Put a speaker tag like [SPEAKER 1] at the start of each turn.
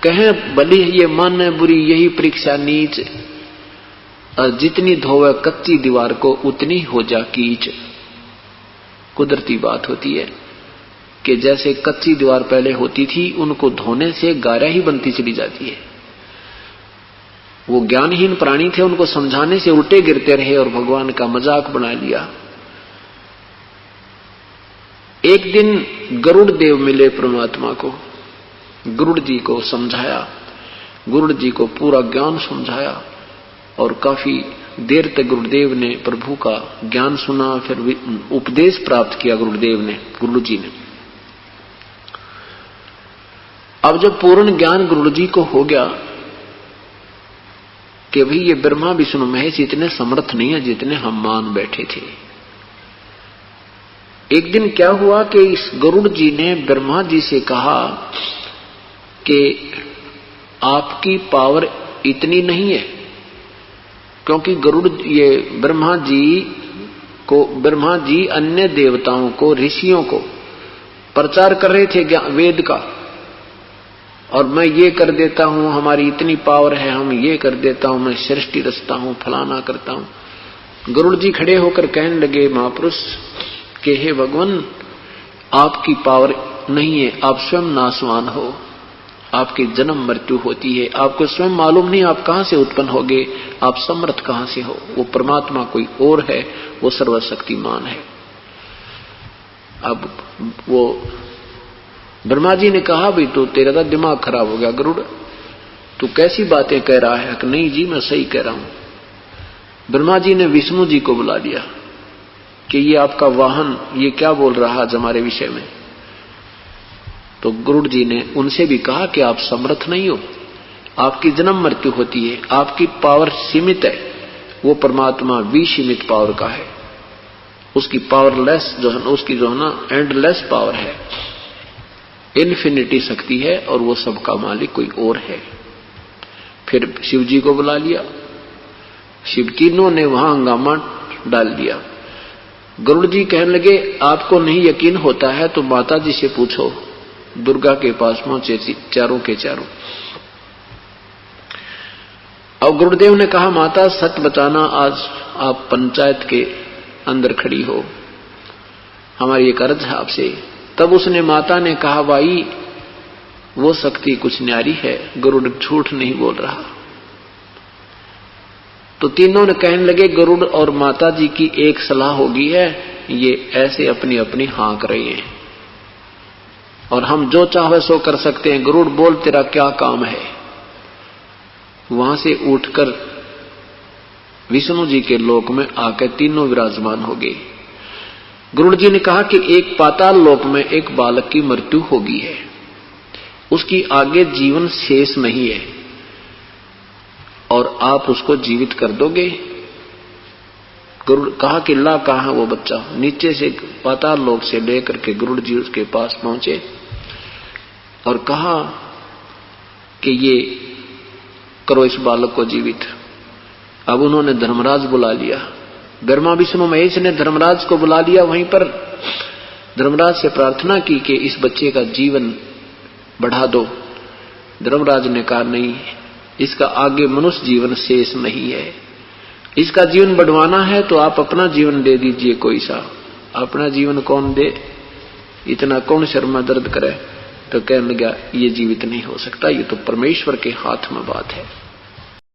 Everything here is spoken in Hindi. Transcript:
[SPEAKER 1] कहें भली ये माने बुरी यही परीक्षा नीच, और जितनी धोवे कच्ची दीवार को उतनी हो जा कीच। कुदरती बात होती है कि जैसे कच्ची दीवार पहले होती थी, उनको धोने से गारा ही बनती चली जाती है। वो ज्ञानहीन प्राणी थे, उनको समझाने से उल्टे गिरते रहे और भगवान का मजाक बना लिया। एक दिन गरुड़ देव मिले परमात्मा को, गरुड़ जी को समझाया, गरुड़ जी को पूरा ज्ञान समझाया और काफी देर तक गुरुदेव ने प्रभु का ज्ञान सुना, फिर उपदेश प्राप्त किया गुरुदेव ने, गुरु जी ने। अब जब पूर्ण ज्ञान गुरु जी को हो गया कि भाई ये ब्रह्मा विष्णु महेश इतने समर्थ नहीं है जितने हम मान बैठे थे। एक दिन क्या हुआ कि इस गरुड़ जी ने ब्रह्मा जी से कहा कि आपकी पावर इतनी नहीं है, क्योंकि गरुड़ ये ब्रह्मा जी अन्य देवताओं को, ऋषियों को प्रचार कर रहे थे वेद का, और मैं ये कर देता हूं, हमारी इतनी पावर है, हम ये कर देता हूं, मैं सृष्टि रचता हूं, फलाना करता हूं। गरुड़ जी खड़े होकर कहने लगे महापुरुष कि हे भगवान, आपकी पावर नहीं है, आप स्वयं नाशवान हो, आपकी जन्म मृत्यु होती है, आपको स्वयं मालूम नहीं आप कहां से उत्पन्न होगे, आप समर्थ कहां से हो। वो परमात्मा कोई और है, वो सर्वशक्तिमान है। अब वो ब्रह्मा जी ने कहा भी तो तेरा तो दिमाग खराब हो गया गरुड़, तू कैसी बातें कह रहा है? कि नहीं जी मैं सही कह रहा हूं। ब्रह्मा जी ने विष्णु जी को बुला लिया कि ये आपका वाहन ये क्या बोल रहा आज हमारे विषय में। तो गरुड़ जी ने उनसे भी कहा कि आप समर्थ नहीं हो, आपकी जन्म मृत्यु होती है, आपकी पावर सीमित है, वो परमात्मा विसीमित पावर का है, उसकी पावरलेस जो है, उसकी जो है ना एंडलेस पावर है, इन्फिनिटी शक्ति है, और वो सबका मालिक कोई और है। फिर शिव जी को बुला लिया, शिव तीनों ने वहां हंगामा डाल दिया। गरुड़ जी कहने लगे आपको नहीं यकीन होता है तो माता जी से पूछो। दुर्गा के पास पहुंचे चारों के चारों। अब गुरुदेव ने कहा माता सच बताना, आज आप पंचायत के अंदर खड़ी हो, हमारी एक अर्ज है आपसे। तब उसने माता ने कहा भाई वो शक्ति कुछ न्यारी है, गरुड़ झूठ नहीं बोल रहा। तो तीनों ने कहने लगे गरुड़ और माता जी की एक सलाह होगी है, ये ऐसे अपनी अपनी हाँक रहे हैं और हम जो चाहे सो कर सकते हैं। गरुड़ बोल तेरा क्या काम है। वहां से उठकर विष्णु जी के लोक में आकर तीनों विराजमान हो गए। गरुड़ जी ने कहा कि एक पाताल लोक में एक बालक की मृत्यु होगी है, उसकी आगे जीवन शेष नहीं है और आप उसको जीवित कर दोगे। गरुड़ कहा कि ला कहां वो बच्चा। नीचे से पाताल लोक से लेकर के गरुड़ जी उसके पास पहुंचे और कहा कि ये करो इस बालक को जीवित। अब उन्होंने धर्मराज बुला लिया, ब्रह्मा विष्णु महेश ने धर्मराज को बुला लिया। वहीं पर धर्मराज से प्रार्थना की कि इस बच्चे का जीवन बढ़ा दो। धर्मराज ने कहा नहीं, इसका आगे मनुष्य जीवन शेष नहीं है, इसका जीवन बढ़वाना है तो आप अपना जीवन दे दीजिए। कोई सा अपना जीवन कौन दे, इतना कौन शर्म में दर्द करे। तो कहने लगा ये जीवित नहीं हो सकता, ये तो परमेश्वर के हाथ में बात है।